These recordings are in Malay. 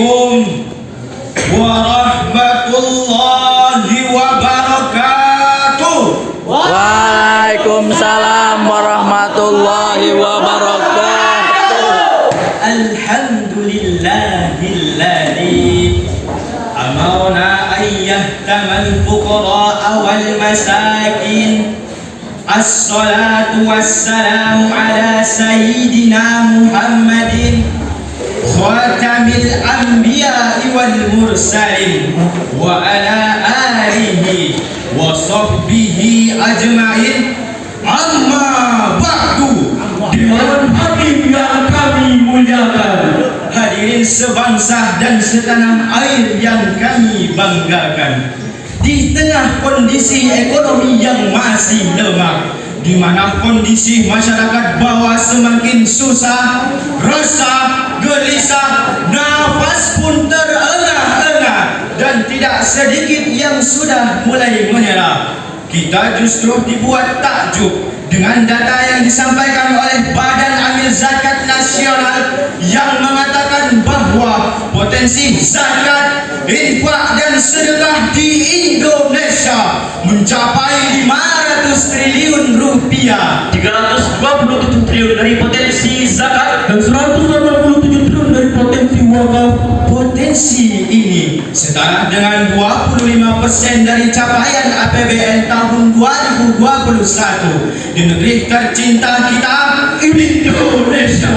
Assalamualaikum warahmatullahi wabarakatuh. Waalaikumsalam warahmatullahi wabarakatuh. Alhamdulillahilladzi amarna ayyahtamal fuqara wal masakin. Assalatu wassalamu ala sayyidina Muhammadin khatamil anbiya'i wal mursalin wa ala alihi wa sahbihi ajma'in. Amma ba'du. Dengan hati yang kami muliakan, hadirin sebangsa dan setanah air yang kami banggakan, di tengah kondisi ekonomi yang masih lemah, di mana kondisi masyarakat bawah semakin susah, resah, gelisah, nafas pun terengah-engah, dan tidak sedikit yang sudah mulai menyerah, kita justru dibuat takjub dengan data yang disampaikan oleh Badan Amil Zakat Nasional yang mengatakan bahwa potensi zakat, infak dan sedekah di Indonesia mencapai 500 triliun rupiah, 327 triliun dari potensi zakat dan 187 triliun dari potensi wakaf. Potensi ini setara dengan 25% dari capaian APBN tahun 2021 di negeri tercinta kita, Indonesia.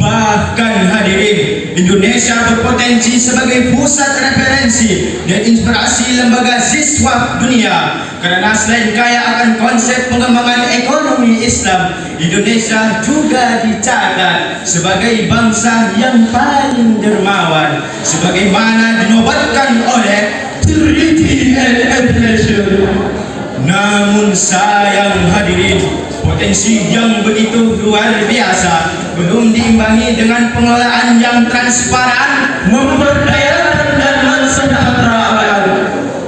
Bahkan hadirin, Indonesia berpotensi sebagai pusat referensi dan inspirasi lembaga siswa dunia, karena selain kaya akan konsep pengembangan ekonomi Islam, Indonesia juga dicatat sebagai bangsa yang paling dermawan, sebagaimana dinobatkan oleh Treaty and Inflation. Namun sayang hadirin, potensi yang begitu luar biasa belum diimbangi dengan pengelolaan yang transparan, memberdayakan dan mensejahterakan.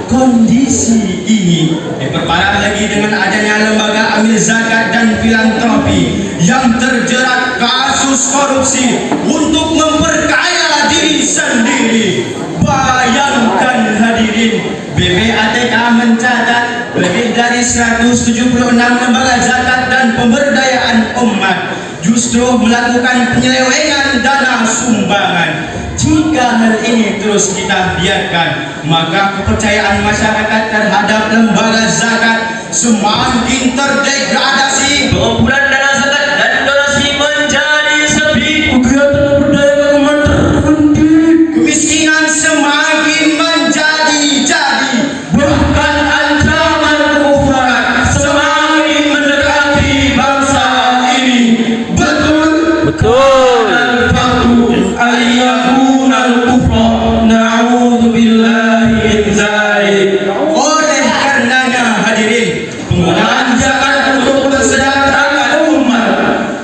Kondisi ini diperparah lagi dengan adanya lembaga amil zakat dan filantropi yang terjerat kasus korupsi untuk memperkaya diri sendiri. Bayangkan hadirin, BPATK mencatat lebih dari 176 lembaga zakat dan pemberdayaan umat justru melakukan penyelewengan dana sumbangan. Jika hal ini terus kita biarkan, maka kepercayaan masyarakat terhadap lembaga zakat semakin terdegradasi. pengumpulan dana zakat dan donasi menjadi sepi, Kegiatan pemberdayaan umat terhenti, kemiskinan semakin menjadi-jadi, bahkan ancaman kekufuran semakin mendekati bangsa ini. Betul. Al-faktu ayyakuna al-kufra na'udhu billahi min zalik. Oleh karenanya hadirin, penggunaan zakat untuk kesejahteraan umat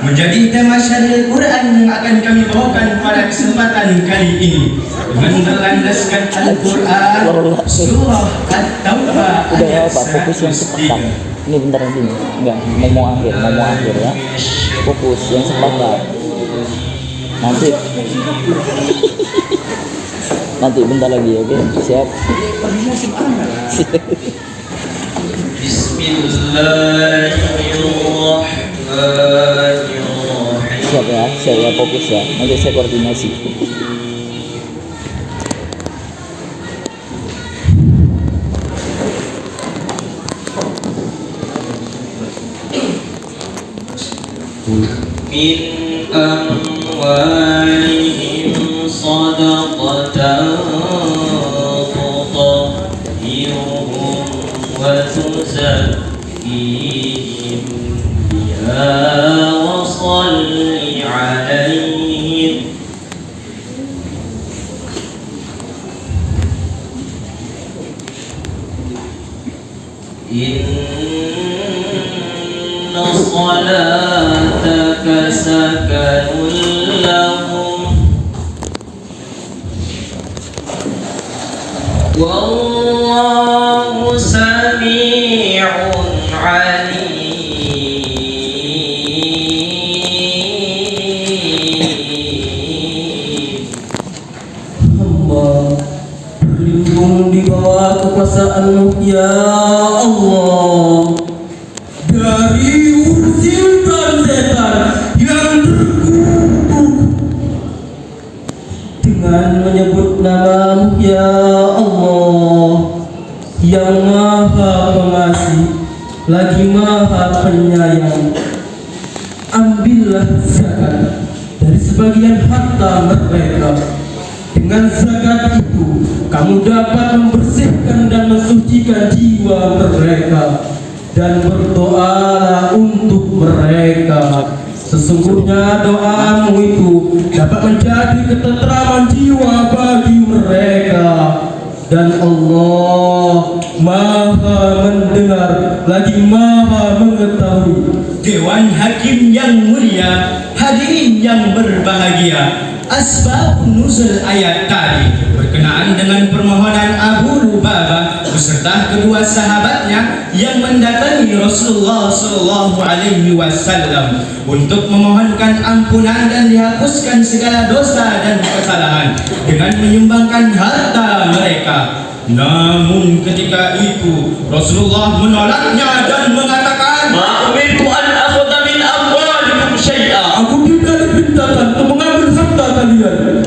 menjadi tema syariah Quran yang akan kami bawakan pada kesempatan kali ini, dengan berlandaskan Al-Quran surah At-Taubah Udah ya ayat Pak, fokus yang 103. sepakat. Ini bentar lagi nih. Enggak, ngomong akhir ya. Fokus yang sepakat. Nanti bentar lagi, oke? Siap. Bismillahirrahmanirrahim. Siap ya, fokus ya. Nanti saya koordinasi. Min amwalihim sadaqatan tutahhiruhum wa tuzakkihim biha wa shalli alaihim. Inna salataka sakanun lahum wallahu sami'un alim. kekuasaan-Mu ya Allah, dari usilkan setan yang terkutuk dengan menyebut nama-Mu ya Allah yang Maha Pengasih lagi Maha Penyayang. Ambillah zakat dari sebagian harta mereka. Dengan zakat itu kamu dapat membersihkan dan mensucikan jiwa mereka, dan berdoalah untuk mereka. Sesungguhnya doamu itu dapat menjadi ketenteraman jiwa bagi mereka, dan Allah Maha mendengar lagi Maha mengetahui. Dewan Hakim yang mulia, hadirin yang berbahagia, asbab nuzul ayat tadi berkenaan dengan permohonan Abu Lubabah beserta kedua sahabatnya yang mendatangi Rasulullah SAW untuk memohonkan ampunan dan dihapuskan segala dosa dan kesalahan dengan menyumbangkan harta mereka. Namun ketika itu Rasulullah menolaknya dan mengatakan, Ma umirtu an akhudha min amwalikum syai'a. Aku tidak diperintahkan untuk mengambil harta kalian.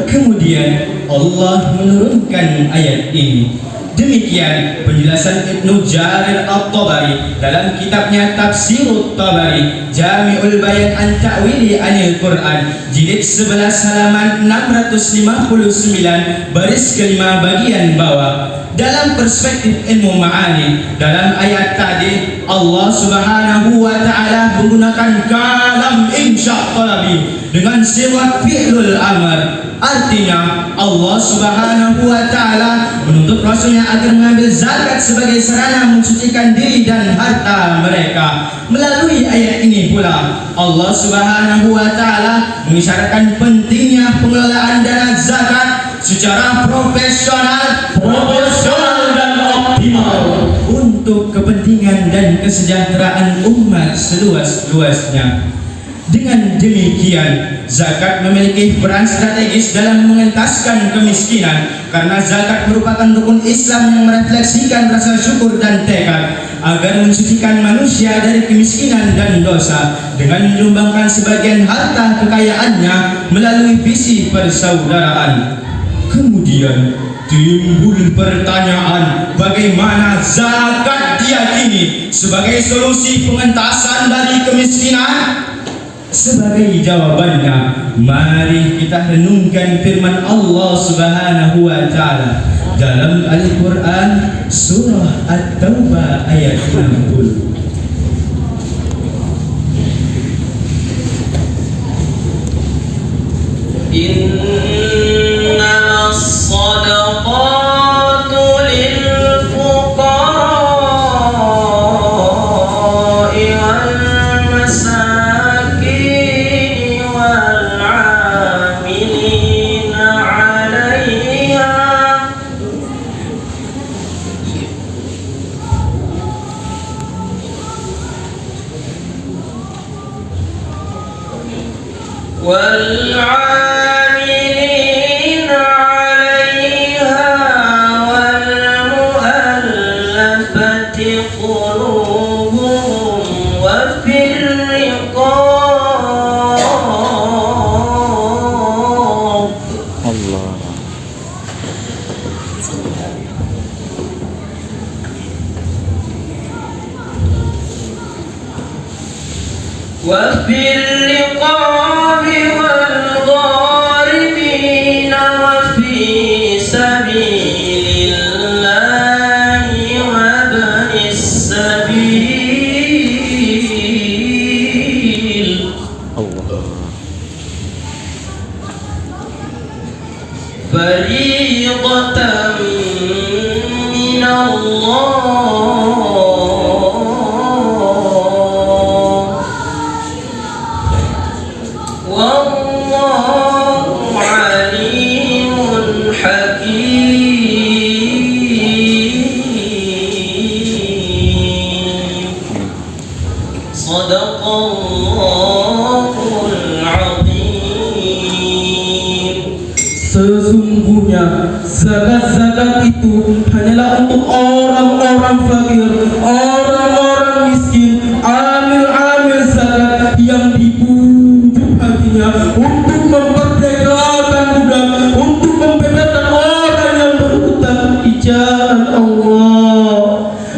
kemudian Allah menurunkan ayat ini. Demikian penjelasan Ibnu Jarir At-Tabari dalam kitabnya Tafsirut Tabari, Jami'ul Bayan an Ta'wili Anil Quran, jilid 11 halaman 659 baris kelima bagian bawah. Dalam perspektif ilmu ma'ani, dalam ayat tadi Allah Subhanahu wa taala menggunakan kalam insya talabi dengan sifat fi'lul amr. Artinya Allah Subhanahu wa taala menuntut Rasulnya agar mengambil zakat sebagai sarana mensucikan diri dan harta mereka. Melalui ayat ini pula Allah Subhanahu wa taala mengisyaratkan pentingnya pengelolaan dana zakat secara profesional dan optimal untuk kepentingan dan kesejahteraan umat seluas-luasnya. Dengan demikian, zakat memiliki peran strategis dalam mengentaskan kemiskinan, karena zakat merupakan rukun Islam yang merefleksikan rasa syukur dan tekad agar mensucikan manusia dari kemiskinan dan dosa dengan menyumbangkan sebagian harta kekayaannya melalui visi persaudaraan. Kemudian timbul pertanyaan, bagaimana zakat diyakini sebagai solusi pengentasan dari kemiskinan? Sebagai jawabannya, mari kita renungkan firman Allah Subhanahu wa taala dalam Al-Qur'an surah At-Taubah ayat 60. Innamas sadaqatu lil fuqara'i wal masakin wal 'amilina 'alayha والعاملين عليها والمؤلفة قلوبهم وفي الرقاب Allah. وفي الرقاب والغارمين وفي سبيل الله وابن السبيل Allah. فريضة من الله والله عليم حكيم صدق الله العظيم. sesungguhnya zakat-zakat itu hanyalah untuk orang-orang fakir, orang-orang miskin, amil-amil zakat yang dibujuk hatinya untuk memperdekakan budak, untuk membebaskan orang yang berhutang di jalan Allah,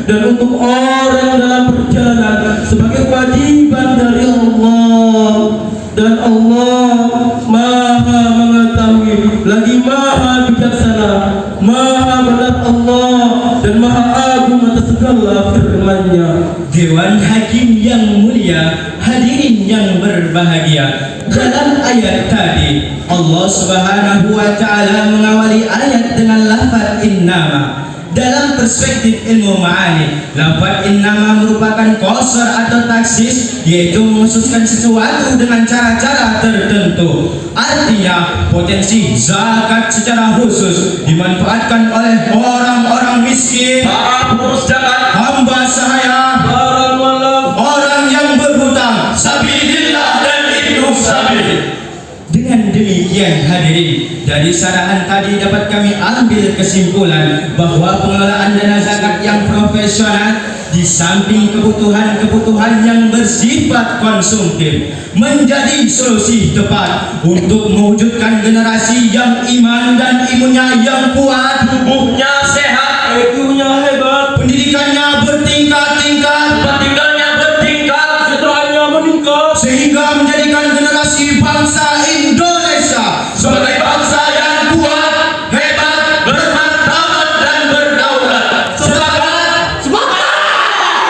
dan untuk orang dalam perjalanan sebagai kewajiban dari Allah. Dan Allah Maha mengetahui lagi Maha bijaksana, Maha benar Allah, dan Maha agung atas segala firman-Nya. Dewan Hakim yang mulia, hadirin yang berbahagia, dalam ayat tadi Allah Subhanahu wa taala mengawali ayat dengan lafaz innama. Dalam perspektif ilmu ma'ani, lafaz innama merupakan qasar atau taksis, yaitu mengkhususkan sesuatu dengan cara-cara tertentu. Artinya, potensi zakat secara khusus dimanfaatkan oleh orang-orang miskin, Para pengurus zakat, hamba sahaya, Barang malam orang yang berhutang. sabilillah dan ibnu sabil. Dengan demikian hadirin, dari sarahan tadi dapat kami ambil kesimpulan bahwa pengelolaan dana zakat yang profesional di samping kebutuhan-kebutuhan yang bersifat konsumtif menjadi solusi tepat untuk mewujudkan generasi yang iman dan imunnya yang kuat, Tubuhnya sehat, egonya hebat, pendidikannya bertingkat-tingkat, tinggalnya bertingkat, kesejahteraannya meningkat, sehingga menjadikan generasi bangsa Indonesia sebagai bangsa yang kuat, hebat, bermartabat dan berdaulat. Semangat!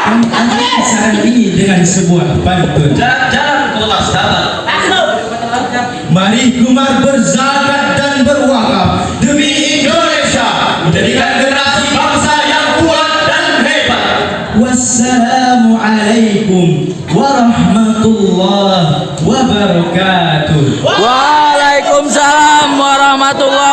Kami akhiri saran ini dengan sebuah pantun. Jalan-jalan kelas sahabat. Mari gemar berzakat dan berwakaf demi Indonesia, menjadikan generasi bangsa yang kuat dan hebat. Wassalamualaikum warahmatullahi wabarakatuh. Waalaikumsalam warahmatullahi